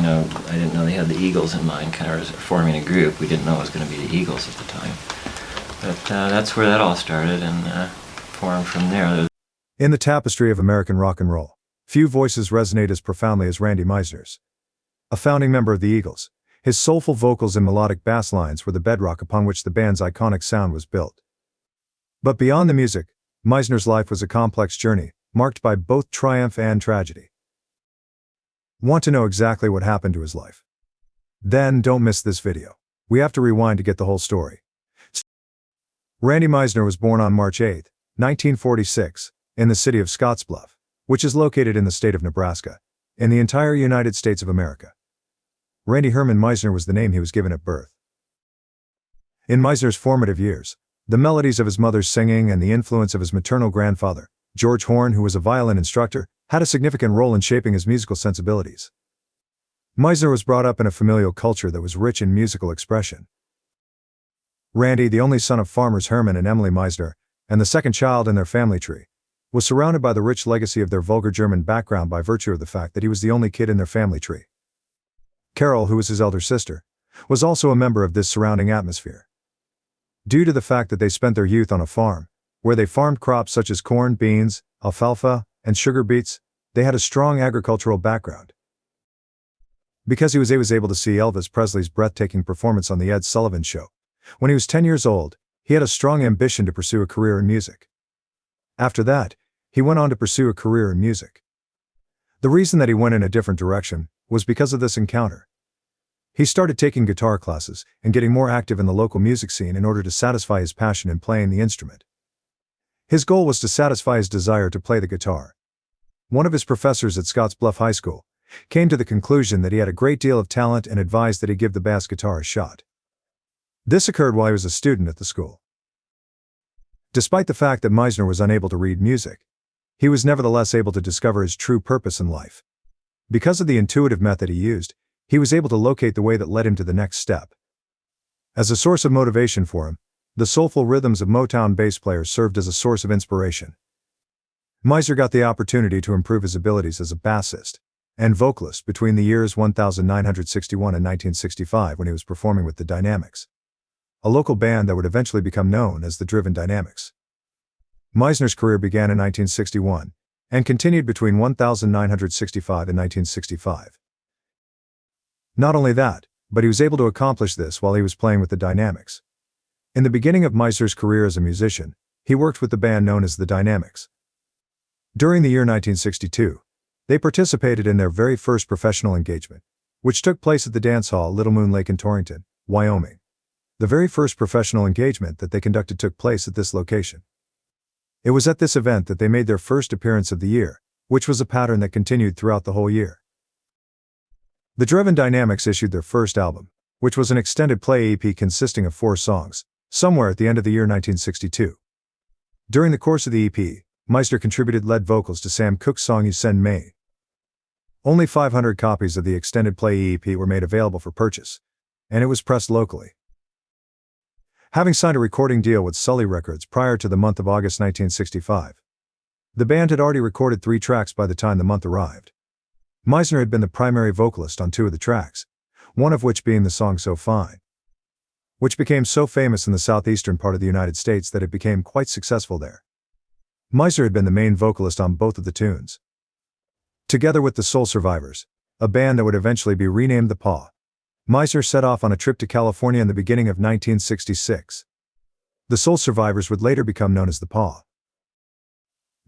I didn't know they had the Eagles in mind, kind of forming a group. We didn't know it was going to be the Eagles at the time. But that's where that all started, and formed from there. In the tapestry of American rock and roll, few voices resonate as profoundly as Randy Meisner's. A founding member of the Eagles, his soulful vocals and melodic bass lines were the bedrock upon which the band's iconic sound was built. But beyond the music, Meisner's life was a complex journey, marked by both triumph and tragedy. Want to know exactly what happened to his life? Then don't miss this video. We have to rewind to get the whole story. Randy Meisner was born on March 8, 1946, in the city of Scottsbluff, which is located in the state of Nebraska, in the entire United States of America. Randy Herman Meisner was the name he was given at birth. In Meisner's formative years, the melodies of his mother's singing and the influence of his maternal grandfather, George Horn, who was a violin instructor, had a significant role in shaping his musical sensibilities. Meisner was brought up in a familial culture that was rich in musical expression. Randy, the only son of farmers Herman and Emily Meisner, and the second child in their family tree, was surrounded by the rich legacy of their vulgar German background by virtue of the fact that he was the only kid in their family tree. Carol, who was his elder sister, was also a member of this surrounding atmosphere. Due to the fact that they spent their youth on a farm, where they farmed crops such as corn, beans, alfalfa, and sugar beets, they had a strong agricultural background. Because he was able to see Elvis Presley's breathtaking performance on The Ed Sullivan Show, when he was 10 years old, he had a strong ambition to pursue a career in music. After that, he went on to pursue a career in music. The reason that he went in a different direction was because of this encounter. He started taking guitar classes and getting more active in the local music scene in order to satisfy his passion in playing the instrument. His goal was to satisfy his desire to play the guitar. One of his professors at Scottsbluff High School came to the conclusion that he had a great deal of talent and advised that he give the bass guitar a shot. This occurred while he was a student at the school. Despite the fact that Meisner was unable to read music, he was nevertheless able to discover his true purpose in life. Because of the intuitive method he used, he was able to locate the way that led him to the next step. As a source of motivation for him, the soulful rhythms of Motown bass players served as a source of inspiration. Meisner got the opportunity to improve his abilities as a bassist and vocalist between the years 1961 and 1965 when he was performing with the Dynamics, a local band that would eventually become known as the Driven Dynamics. Meisner's career began in 1961 and continued between 1965 and 1965. Not only that, but he was able to accomplish this while he was playing with the Dynamics. In the beginning of Meisner's career as a musician, he worked with the band known as the Dynamics. During the year 1962, they participated in their very first professional engagement, which took place at the dance hall Little Moon Lake in Torrington, Wyoming. The very first professional engagement that they conducted took place at this location. It was at this event that they made their first appearance of the year, which was a pattern that continued throughout the whole year. The Driven Dynamics issued their first album, which was an extended play EP consisting of 4 songs, somewhere at the end of the year 1962. During the course of the EP, Meisner contributed lead vocals to Sam Cooke's song You Send Me. Only 500 copies of the extended play EP were made available for purchase, and it was pressed locally. Having signed a recording deal with Sully Records prior to the month of August 1965, the band had already recorded 3 tracks by the time the month arrived. Meisner had been the primary vocalist on 2 of the tracks, one of which being the song So Fine, which became so famous in the southeastern part of the United States that it became quite successful there. Meisner had been the main vocalist on both of the tunes. Together with the Soul Survivors, a band that would eventually be renamed the Paw, Meisner set off on a trip to California in the beginning of 1966. The Soul Survivors would later become known as the Paw.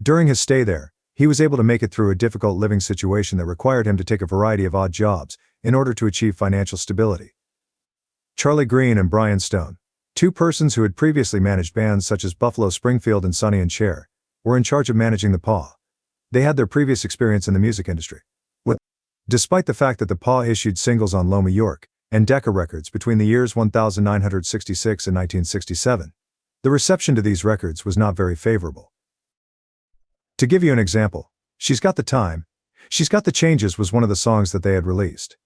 During his stay there, he was able to make it through a difficult living situation that required him to take a variety of odd jobs in order to achieve financial stability. Charlie Green and Brian Stone, 2 persons who had previously managed bands such as Buffalo Springfield and Sonny and Cher, were in charge of managing the Paw. They had their previous experience in the music industry. Despite the fact that the Paw issued singles on Loma York and Decca Records between the years 1966 and 1967, the reception to these records was not very favorable. To give you an example, She's Got the Time, She's Got the Changes was one of the songs that they had released.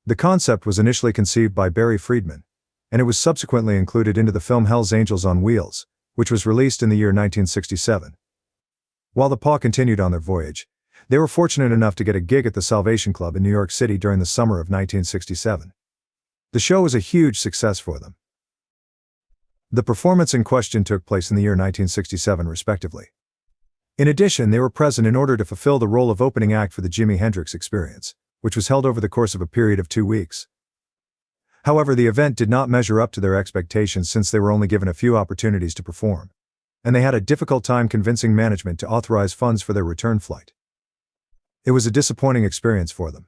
The concept was initially conceived by Barry Friedman, and it was subsequently included into the film Hell's Angels on Wheels, which was released in the year 1967. While the Paw continued on their voyage, They were fortunate enough to get a gig at the Salvation Club in New York City during the summer of 1967. The show was a huge success for them. The performance in question took place in the year 1967, respectively. In addition, they were present in order to fulfill the role of opening act for the Jimi Hendrix Experience, which was held over the course of a period of 2 weeks. However, the event did not measure up to their expectations since they were only given a few opportunities to perform, and they had a difficult time convincing management to authorize funds for their return flight. It was a disappointing experience for them.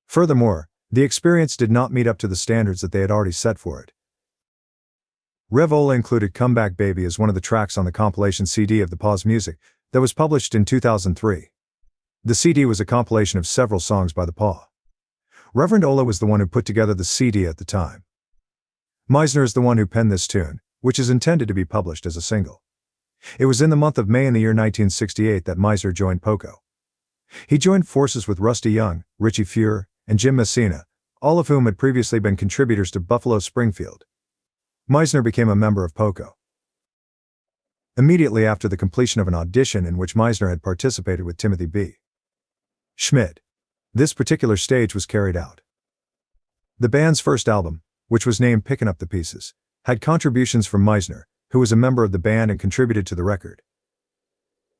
Furthermore, the experience did not meet up to the standards that they had already set for it. Revola included Comeback Baby as one of the tracks on the compilation CD of the Paw's music that was published in 2003. The CD was a compilation of several songs by the Paw. Reverend Ola was the one who put together the CD at the time. Meisner is the one who penned this tune, which is intended to be published as a single. It was in the month of May in the year 1968 that Meisner joined Poco. He joined forces with Rusty Young, Richie Fuhr, and Jim Messina, all of whom had previously been contributors to Buffalo Springfield. Meisner became a member of Poco immediately after the completion of an audition in which Meisner had participated with Timothy B. Schmidt. This particular stage was carried out. The band's first album, which was named Pickin' Up the Pieces, had contributions from Meisner, who was a member of the band and contributed to the record.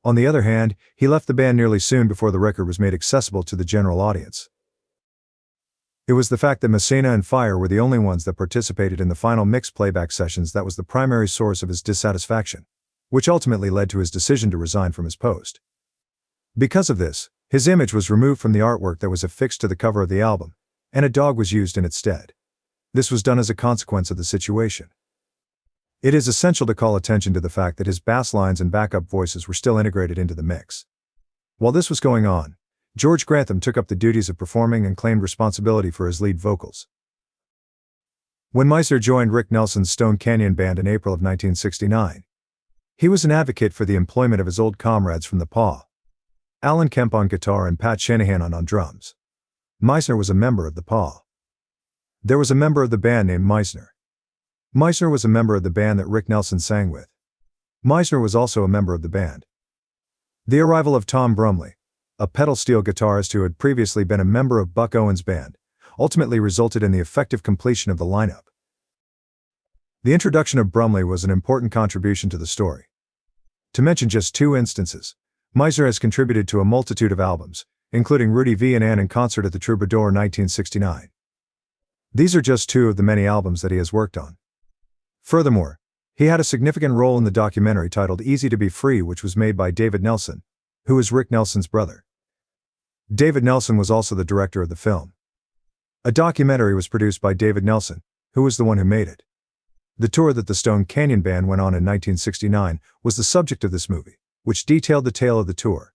On the other hand, he left the band nearly soon before the record was made accessible to the general audience. It was the fact that Messina and Fire were the only ones that participated in the final mix playback sessions that was the primary source of his dissatisfaction, which ultimately led to his decision to resign from his post. Because of this, his image was removed from the artwork that was affixed to the cover of the album, and a dog was used in its stead. This was done as a consequence of the situation. It is essential to call attention to the fact that his bass lines and backup voices were still integrated into the mix. While this was going on, George Grantham took up the duties of performing and claimed responsibility for his lead vocals. When Meisner joined Rick Nelson's Stone Canyon Band in April of 1969, he was an advocate for the employment of his old comrades from the Paw, Alan Kemp on guitar and Pat Shanahan on drums. Meisner was a member of the Paw. There was a member of the band named Meisner. Meisner was a member of the band that Rick Nelson sang with. Meisner was also a member of the band. The arrival of Tom Brumley, a pedal steel guitarist who had previously been a member of Buck Owens' band, ultimately resulted in the effective completion of the lineup. The introduction of Brumley was an important contribution to the story. To mention just 2 instances, Meisner has contributed to a multitude of albums, including Rudy V and Ann in Concert at the Troubadour 1969. These are just 2 of the many albums that he has worked on. Furthermore, he had a significant role in the documentary titled Easy to Be Free, which was made by David Nelson, who is Rick Nelson's brother. David Nelson was also the director of the film. A documentary was produced by David Nelson, who was the one who made it. The tour that the Stone Canyon Band went on in 1969 was the subject of this movie, which detailed the tale of the tour.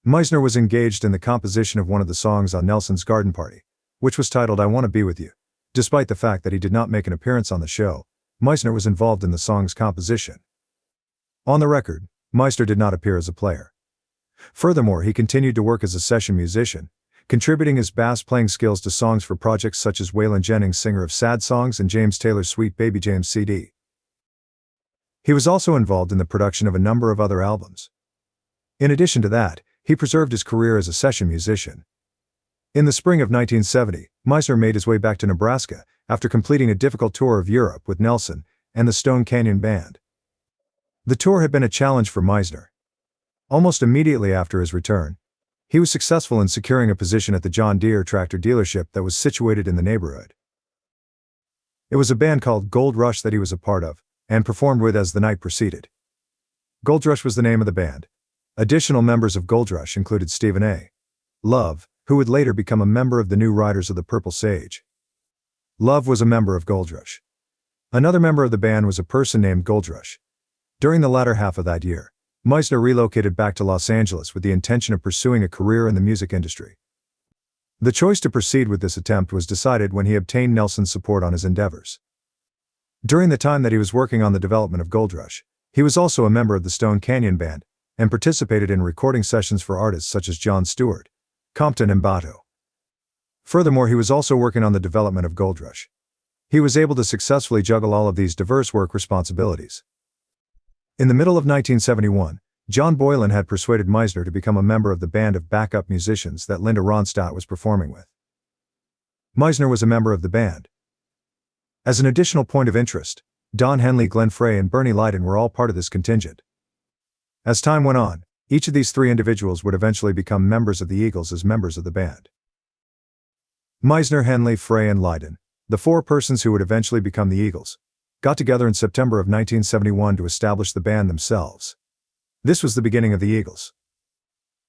Meisner was engaged in the composition of one of the songs on Nelson's Garden Party, which was titled I Want to Be With You. Despite the fact that he did not make an appearance on the show, Meisner was involved in the song's composition. On the record, Meisner did not appear as a player. Furthermore, he continued to work as a session musician, contributing his bass-playing skills to songs for projects such as Waylon Jennings, singer of Sad Songs, and James Taylor's Sweet Baby James CD. He was also involved in the production of a number of other albums. In addition to that, he preserved his career as a session musician. In the spring of 1970, Meisner made his way back to Nebraska after completing a difficult tour of Europe with Nelson and the Stone Canyon Band. The tour had been a challenge for Meisner. Almost immediately after his return, he was successful in securing a position at the John Deere tractor dealership that was situated in the neighborhood. It was a band called Gold Rush that he was a part of, and performed with as the night proceeded. Gold Rush was the name of the band. Additional members of Gold Rush included Stephen A. Love, who would later become a member of the New Riders of the Purple Sage. Love was a member of Gold Rush. Another member of the band was a person named Gold Rush. During the latter half of that year, Meisner relocated back to Los Angeles with the intention of pursuing a career in the music industry. The choice to proceed with this attempt was decided when he obtained Nelson's support on his endeavors. During the time that he was working on the development of Gold Rush, he was also a member of the Stone Canyon Band, and participated in recording sessions for artists such as Jon Stewart, Compton and Bato. Furthermore, he was also working on the development of Gold Rush. He was able to successfully juggle all of these diverse work responsibilities. In the middle of 1971, John Boylan had persuaded Meisner to become a member of the band of backup musicians that Linda Ronstadt was performing with. Meisner was a member of the band. As an additional point of interest, Don Henley, Glenn Frey, and Bernie Leiden were all part of this contingent. As time went on, each of these three individuals would eventually become members of the Eagles as members of the band. Meisner, Henley, Frey, and Leiden, the four persons who would eventually become the Eagles, got together in September of 1971 to establish the band themselves. This was the beginning of the Eagles.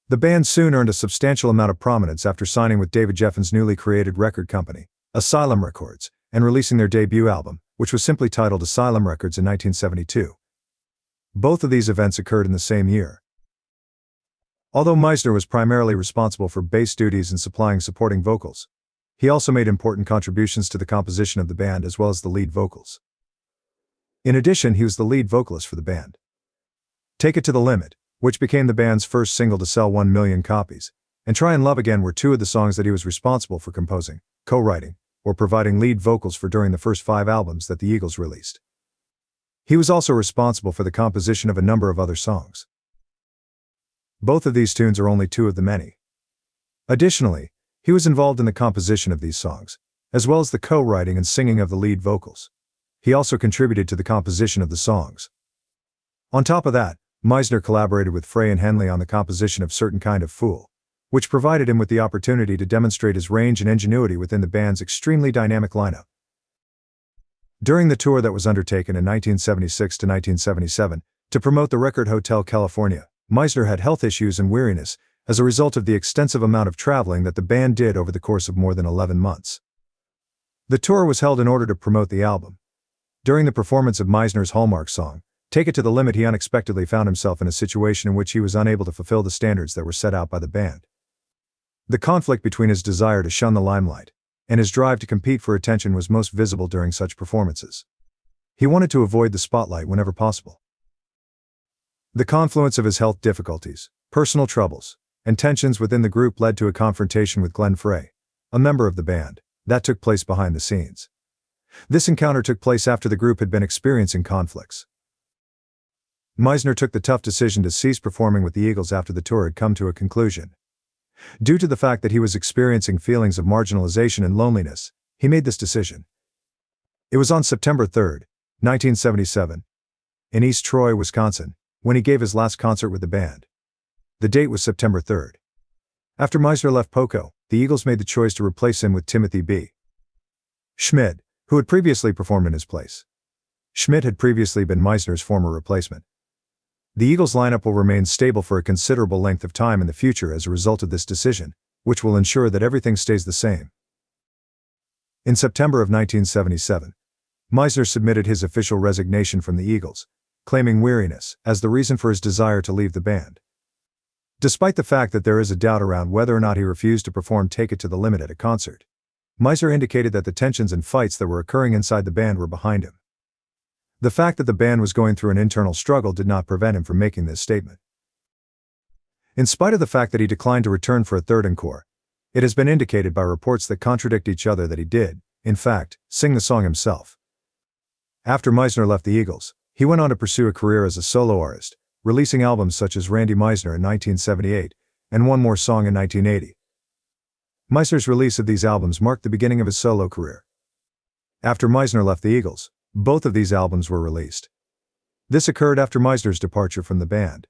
The band soon earned a substantial amount of prominence after signing with David Geffen's newly created record company, Asylum Records, and releasing their debut album, which was simply titled Asylum Records in 1972. Both of these events occurred in the same year. Although Meisner was primarily responsible for bass duties and supplying supporting vocals, he also made important contributions to the composition of the band as well as the lead vocals. In addition, he was the lead vocalist for the band. Take It to the Limit, which became the band's first single to sell 1 million copies, and Try and Love Again were two of the songs that he was responsible for composing, co-writing, or providing lead vocals for during the first 5 albums that the Eagles released. He was also responsible for the composition of a number of other songs. Both of these tunes are only 2 of the many. Additionally, he was involved in the composition of these songs, as well as the co-writing and singing of the lead vocals. He also contributed to the composition of the songs. On top of that, Meisner collaborated with Frey and Henley on the composition of Certain Kind of Fool, which provided him with the opportunity to demonstrate his range and ingenuity within the band's extremely dynamic lineup. During the tour that was undertaken in 1976 to 1977, to promote the record Hotel California, Meisner had health issues and weariness as a result of the extensive amount of traveling that the band did over the course of more than 11 months. The tour was held in order to promote the album. During the performance of Meisner's hallmark song, Take It to the Limit, he unexpectedly found himself in a situation in which he was unable to fulfill the standards that were set out by the band. The conflict between his desire to shun the limelight and his drive to compete for attention was most visible during such performances. He wanted to avoid the spotlight whenever possible. The confluence of his health difficulties, personal troubles, and tensions within the group led to a confrontation with Glenn Frey, a member of the band, that took place behind the scenes. This encounter took place after the group had been experiencing conflicts. Meisner took the tough decision to cease performing with the Eagles after the tour had come to a conclusion. Due to the fact that he was experiencing feelings of marginalization and loneliness, he made this decision. It was on September 3, 1977, in East Troy, Wisconsin, when he gave his last concert with the band. The date was September 3. After Meisner left Poco, the Eagles made the choice to replace him with Timothy B. Schmidt, who had previously performed in his place. Schmidt had previously been Meisner's former replacement. The Eagles' lineup will remain stable for a considerable length of time in the future as a result of this decision, which will ensure that everything stays the same. In September of 1977, Meisner submitted his official resignation from the Eagles, claiming weariness as the reason for his desire to leave the band. Despite the fact that there is a doubt around whether or not he refused to perform Take It to the Limit at a concert, Meisner indicated that the tensions and fights that were occurring inside the band were behind him. The fact that the band was going through an internal struggle did not prevent him from making this statement. In spite of the fact that he declined to return for a third encore, it has been indicated by reports that contradict each other that he did, in fact, sing the song himself. After Meisner left the Eagles, he went on to pursue a career as a solo artist, releasing albums such as Randy Meisner in 1978 and One More Song in 1980. Meisner's release of these albums marked the beginning of his solo career. After Meisner left the Eagles, both of these albums were released. This occurred after Meisner's departure from the band.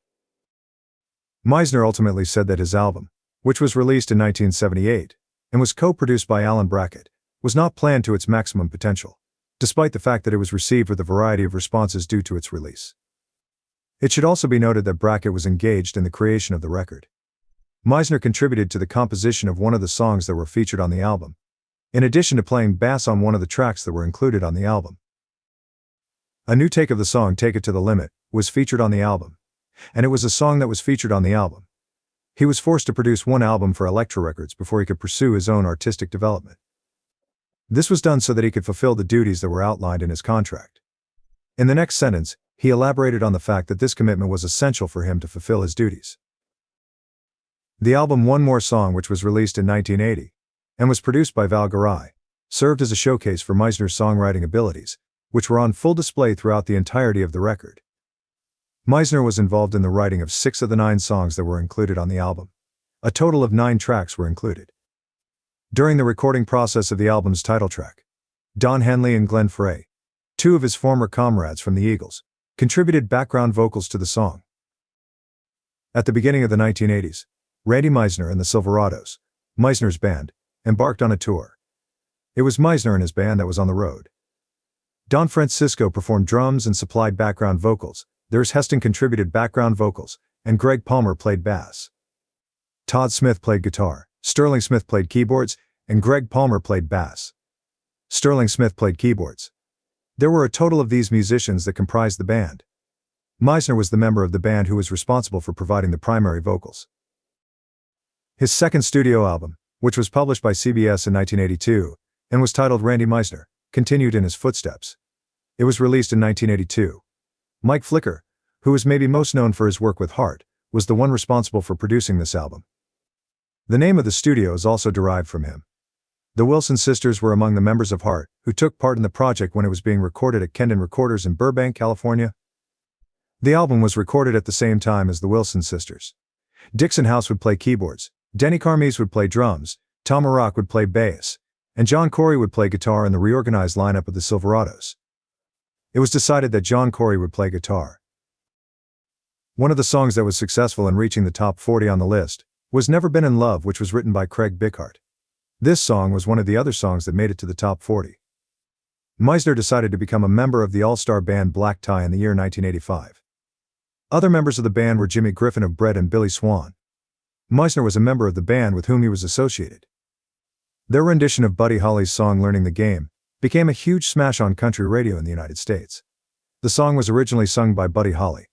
Meisner ultimately said that his album, which was released in 1978 and was co-produced by Alan Brackett, was not planned to its maximum potential, despite the fact that it was received with a variety of responses due to its release. It should also be noted that Brackett was engaged in the creation of the record. Meisner contributed to the composition of one of the songs that were featured on the album, in addition to playing bass on one of the tracks that were included on the album. A new take of the song Take It to the Limit was featured on the album, and it was a song that was featured on the album. He was forced to produce one album for Elektra Records before he could pursue his own artistic development. This was done so that he could fulfill the duties that were outlined in his contract. In the next sentence, he elaborated on the fact that this commitment was essential for him to fulfill his duties. The album One More Song, which was released in 1980, and was produced by Val Garai, served as a showcase for Meisner's songwriting abilities, which were on full display throughout the entirety of the record. Meisner was involved in the writing of 6 of the 9 songs that were included on the album. A total of 9 tracks were included. During the recording process of the album's title track, Don Henley and Glenn Frey, 2 of his former comrades from the Eagles, contributed background vocals to the song. At the beginning of the 1980s, Randy Meisner and the Silverados, Meisner's band, embarked on a tour. It was Meisner and his band that was on the road. Don Francisco performed drums and supplied background vocals, There's Heston contributed background vocals, and Greg Palmer played bass. Todd Smith played guitar, Sterling Smith played keyboards, and Greg Palmer played bass. Sterling Smith played keyboards. There were a total of these musicians that comprised the band. Meisner was the member of the band who was responsible for providing the primary vocals. His second studio album, which was published by CBS in 1982, and was titled Randy Meisner, continued in his footsteps. It was released in 1982. Mike Flicker, who is maybe most known for his work with Heart, was the one responsible for producing this album. The name of the studio is also derived from him. The Wilson sisters were among the members of Heart, who took part in the project when it was being recorded at Kendon Recorders in Burbank, California. The album was recorded at the same time as the Wilson sisters. Dixon House would play keyboards, Denny Carmes would play drums, Tom Rock would play bass, and John Corey would play guitar in the reorganized lineup of the Silverados. It was decided that John Corey would play guitar. One of the songs that was successful in reaching the top 40 on the list was Never Been in Love, which was written by Craig Bighart. This song was one of the other songs that made it to the top 40. Meisner decided to become a member of the all-star band Black Tie in the year 1985. Other members of the band were Jimmy Griffin of Bread and Billy Swan. Meisner was a member of the band with whom he was associated. Their rendition of Buddy Holly's song Learning the Game became a huge smash on country radio in the United States. The song was originally sung by Buddy Holly.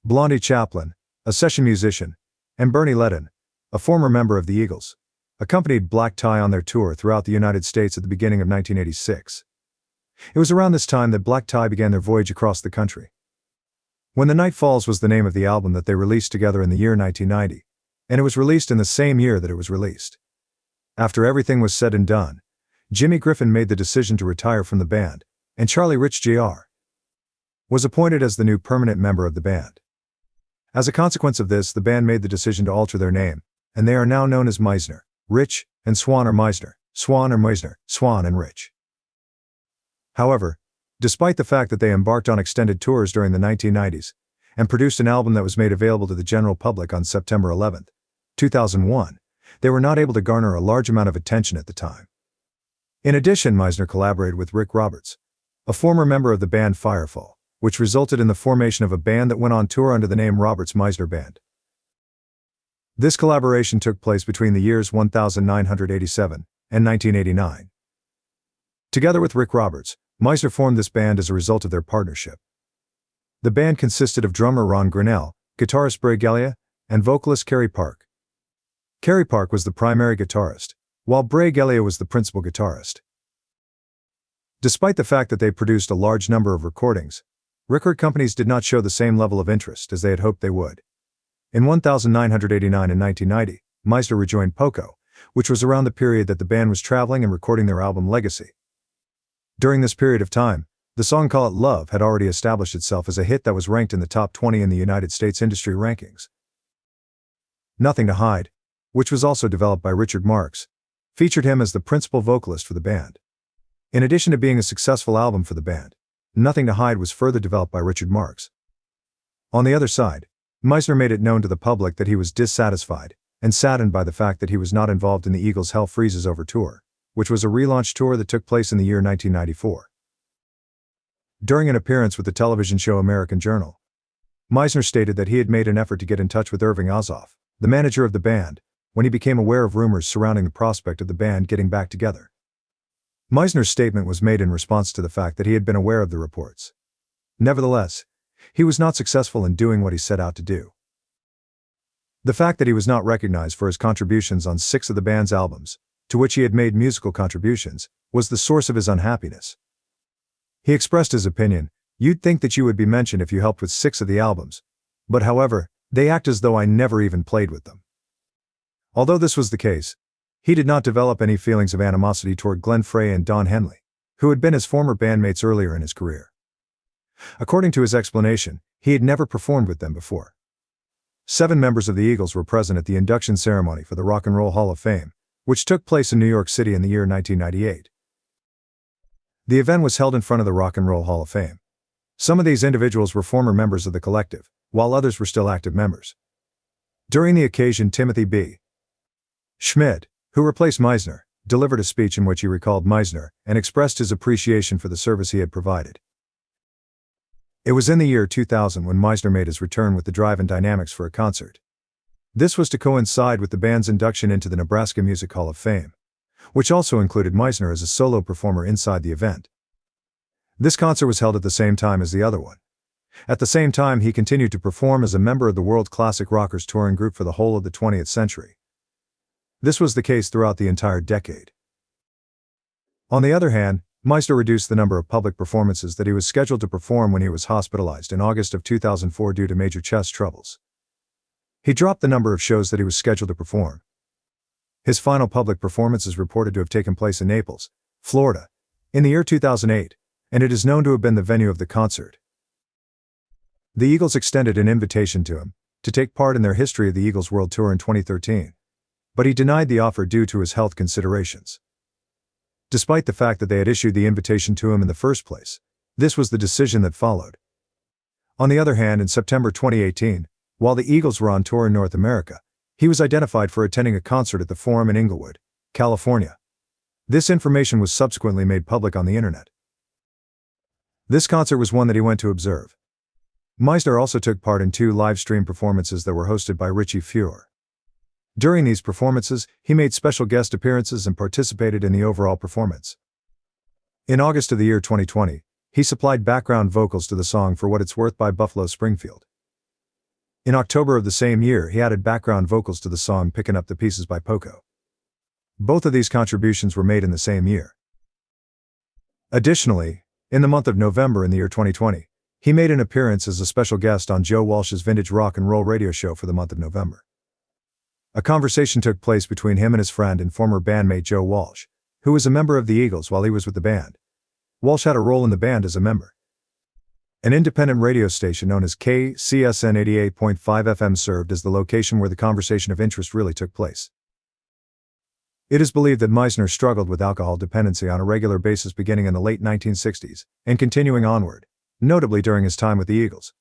Blondie Chaplin, a session musician, and Bernie Leadon, a former member of the Eagles, accompanied Black Tie on their tour throughout the United States at the beginning of 1986. It was around this time that Black Tie began their voyage across the country. When the Night Falls was the name of the album that they released together in the year 1990, and it was released in the same year that it was released. After everything was said and done, Jimmy Griffin made the decision to retire from the band, and Charlie Rich Jr. was appointed as the new permanent member of the band. As a consequence of this, the band made the decision to alter their name, and they are now known as Meisner, Rich, and Swan or Meisner, Swan or Meisner, Swan and Rich. However, despite the fact that they embarked on extended tours during the 1990s, and produced an album that was made available to the general public on September 11, 2001, they were not able to garner a large amount of attention at the time. In addition, Meisner collaborated with Rick Roberts, a former member of the band Firefall, which resulted in the formation of a band that went on tour under the name Roberts Meisner Band. This collaboration took place between the years 1987 and 1989. Together with Rick Roberts, Meisner formed this band as a result of their partnership. The band consisted of drummer Ron Grinnell, guitarist Bray Gellia, and vocalist Kerry Park. Kerry Park was the primary guitarist, while Bray Gellia was the principal guitarist. Despite the fact that they produced a large number of recordings, record companies did not show the same level of interest as they had hoped they would. In 1989 and 1990, Meisner rejoined Poco, which was around the period that the band was traveling and recording their album Legacy. During this period of time, the song Call It Love had already established itself as a hit that was ranked in the top 20 in the United States industry rankings. Nothing to Hide, which was also developed by Richard Marx, featured him as the principal vocalist for the band. In addition to being a successful album for the band, Nothing to Hide was further developed by Richard Marx. On the other side, Meisner made it known to the public that he was dissatisfied and saddened by the fact that he was not involved in the Eagles' Hell Freezes Over tour, which was a relaunch tour that took place in the year 1994. During an appearance with the television show American Journal, Meisner stated that he had made an effort to get in touch with Irving Azoff, the manager of the band, when he became aware of rumors surrounding the prospect of the band getting back together. Meisner's statement was made in response to the fact that he had been aware of the reports. Nevertheless, he was not successful in doing what he set out to do. The fact that he was not recognized for his contributions on 6 of the band's albums, to which he had made musical contributions, was the source of his unhappiness. He expressed his opinion, "You'd think that you would be mentioned if you helped with 6 of the albums, but however, they act as though I never even played with them." Although this was the case, he did not develop any feelings of animosity toward Glenn Frey and Don Henley, who had been his former bandmates earlier in his career. According to his explanation, he had never performed with them before. 7 members of the Eagles were present at the induction ceremony for the Rock and Roll Hall of Fame, which took place in New York City in the year 1998. The event was held in front of the Rock and Roll Hall of Fame. Some of these individuals were former members of the collective, while others were still active members. During the occasion, Timothy B. Schmidt, who replaced Meisner, delivered a speech in which he recalled Meisner and expressed his appreciation for the service he had provided. It was in the year 2000 when Meisner made his return with the Drive and Dynamics for a concert. This was to coincide with the band's induction into the Nebraska Music Hall of Fame, which also included Meisner as a solo performer inside the event. This concert was held at the same time as the other one. At the same time, he continued to perform as a member of the World Classic Rockers touring group for the whole of the 20th century. This was the case throughout the entire decade. On the other hand, Meisner reduced the number of public performances that he was scheduled to perform when he was hospitalized in August of 2004 due to major chest troubles. He dropped the number of shows that he was scheduled to perform. His final public performance is reported to have taken place in Naples, Florida, in the year 2008, and it is known to have been the venue of the concert. The Eagles extended an invitation to him to take part in their History of the Eagles World Tour in 2013, but he denied the offer due to his health considerations. Despite the fact that they had issued the invitation to him in the first place, this was the decision that followed. On the other hand, in September 2018, while the Eagles were on tour in North America, he was identified for attending a concert at the Forum in Inglewood, California. This information was subsequently made public on the internet. This concert was one that he went to observe. Meisner also took part in 2 live stream performances that were hosted by Richie Fuhr. During these performances, he made special guest appearances and participated in the overall performance. In August of the year 2020, he supplied background vocals to the song For What It's Worth by Buffalo Springfield. In October of the same year, he added background vocals to the song Pickin' Up the Pieces by Poco. Both of these contributions were made in the same year. Additionally, in the month of November in the year 2020, he made an appearance as a special guest on Joe Walsh's Vintage Rock and Roll radio show for the month of November. A conversation took place between him and his friend and former bandmate Joe Walsh, who was a member of the Eagles while he was with the band. Walsh had a role in the band as a member. An independent radio station known as KCSN 88.5 FM served as the location where the conversation of interest really took place. It is believed that Meisner struggled with alcohol dependency on a regular basis beginning in the late 1960s and continuing onward, notably during his time with the Eagles.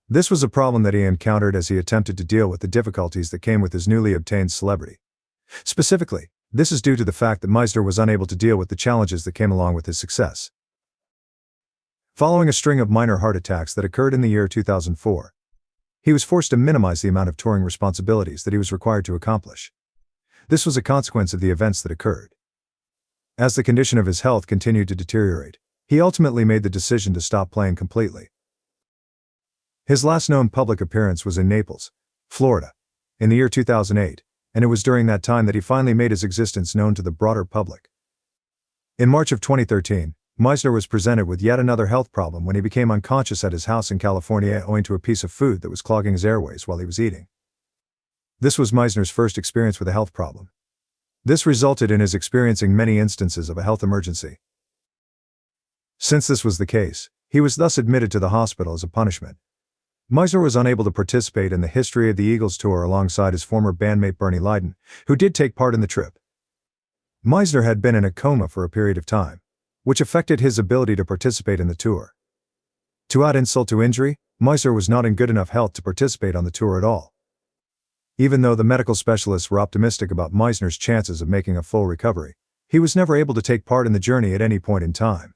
This was a problem that he encountered as he attempted to deal with the difficulties that came with his newly obtained celebrity. Specifically, this is due to the fact that Meisner was unable to deal with the challenges that came along with his success. Following a string of minor heart attacks that occurred in the year 2004, he was forced to minimize the amount of touring responsibilities that he was required to accomplish. This was a consequence of the events that occurred. As the condition of his health continued to deteriorate, he ultimately made the decision to stop playing completely. His last known public appearance was in Naples, Florida, in the year 2008, and it was during that time that he finally made his existence known to the broader public. In March of 2013, Meisner was presented with yet another health problem when he became unconscious at his house in California owing to a piece of food that was clogging his airways while he was eating. This was Meisner's first experience with a health problem. This resulted in his experiencing many instances of a health emergency. Since this was the case, he was thus admitted to the hospital as a punishment. Meisner was unable to participate in the History of the Eagles tour alongside his former bandmate Bernie Lydon, who did take part in the trip. Meisner had been in a coma for a period of time, which affected his ability to participate in the tour. To add insult to injury, Meisner was not in good enough health to participate on the tour at all. Even though the medical specialists were optimistic about Meisner's chances of making a full recovery, he was never able to take part in the journey at any point in time.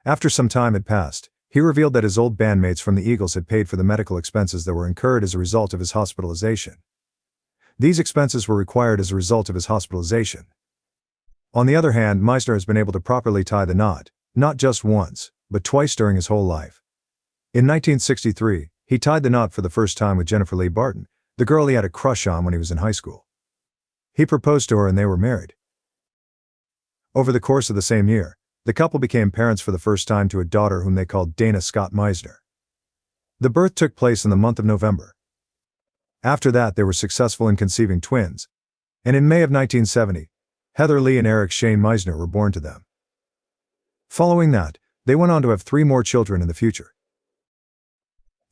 After some time had passed, he revealed that his old bandmates from the Eagles had paid for the medical expenses that were incurred as a result of his hospitalization. These expenses were required as a result of his hospitalization. On the other hand, Meisner has been able to properly tie the knot, not just once, but twice during his whole life. In 1963, he tied the knot for the first time with Jennifer Lee Barton, the girl he had a crush on when he was in high school. He proposed to her and they were married. Over the course of the same year, the couple became parents for the first time to a daughter whom they called Dana Scott Meisner. The birth took place in the month of November. After that, they were successful in conceiving twins, and in May of 1970, Heather Lee and Eric Shane Meisner were born to them. Following that, they went on to have 3 more children in the future.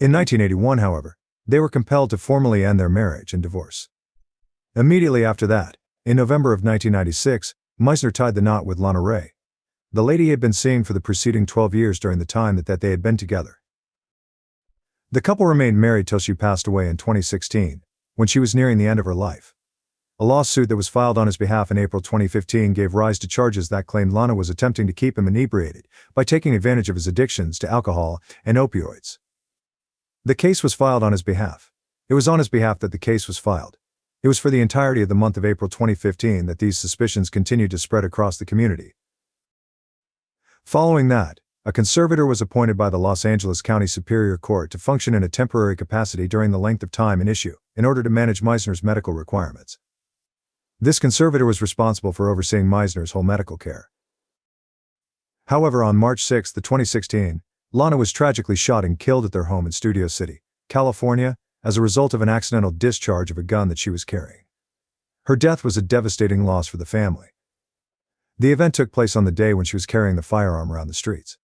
In 1981, however, they were compelled to formally end their marriage and divorce. Immediately after that, in November of 1996, Meisner tied the knot with Lana Ray, the lady he had been seeing for the preceding 12 years during the time that they had been together. The couple remained married till she passed away in 2016, when she was nearing the end of her life. A lawsuit that was filed on his behalf in April 2015 gave rise to charges that claimed Lana was attempting to keep him inebriated by taking advantage of his addictions to alcohol and opioids. The case was filed on his behalf. It was on his behalf that the case was filed. It was for the entirety of the month of April 2015 that these suspicions continued to spread across the community. Following that, a conservator was appointed by the Los Angeles County Superior Court to function in a temporary capacity during the length of time in issue, in order to manage Meisner's medical requirements. This conservator was responsible for overseeing Meisner's whole medical care. However, on March 6, 2016, Lana was tragically shot and killed at their home in Studio City, California, as a result of an accidental discharge of a gun that she was carrying. Her death was a devastating loss for the family. The event took place on the day when she was carrying the firearm around the streets.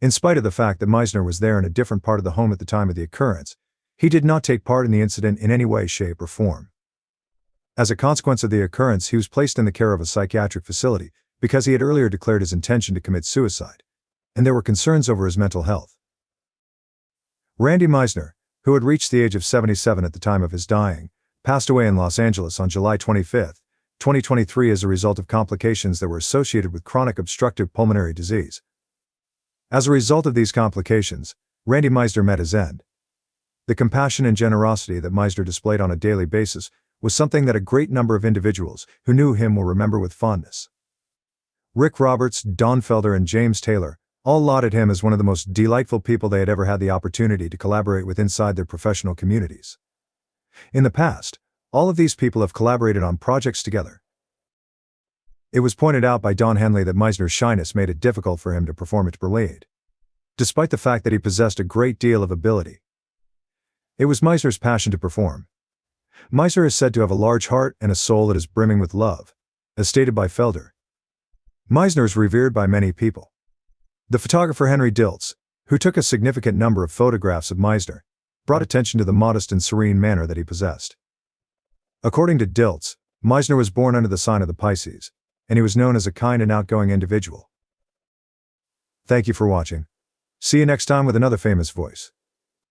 In spite of the fact that Meisner was there in a different part of the home at the time of the occurrence, he did not take part in the incident in any way, shape, or form. As a consequence of the occurrence, he was placed in the care of a psychiatric facility because he had earlier declared his intention to commit suicide, and there were concerns over his mental health. Randy Meisner, who had reached the age of 77 at the time of his dying, passed away in Los Angeles on July 25, 2023 as a result of complications that were associated with chronic obstructive pulmonary disease. As a result of these complications, Randy Meisner met his end. The compassion and generosity that Meisner displayed on a daily basis was something that a great number of individuals who knew him will remember with fondness. Rick Roberts, Don Felder, and James Taylor all lauded him as one of the most delightful people they had ever had the opportunity to collaborate with inside their professional communities. In the past, all of these people have collaborated on projects together. It was pointed out by Don Henley that Meisner's shyness made it difficult for him to perform at Berlin, despite the fact that he possessed a great deal of ability. It was Meisner's passion to perform. Meisner is said to have a large heart and a soul that is brimming with love, as stated by Felder. Meisner is revered by many people. The photographer Henry Diltz, who took a significant number of photographs of Meisner, brought attention to the modest and serene manner that he possessed. According to Diltz, Meisner was born under the sign of the Pisces, and he was known as a kind and outgoing individual. Thank you for watching. See you next time with another famous voice.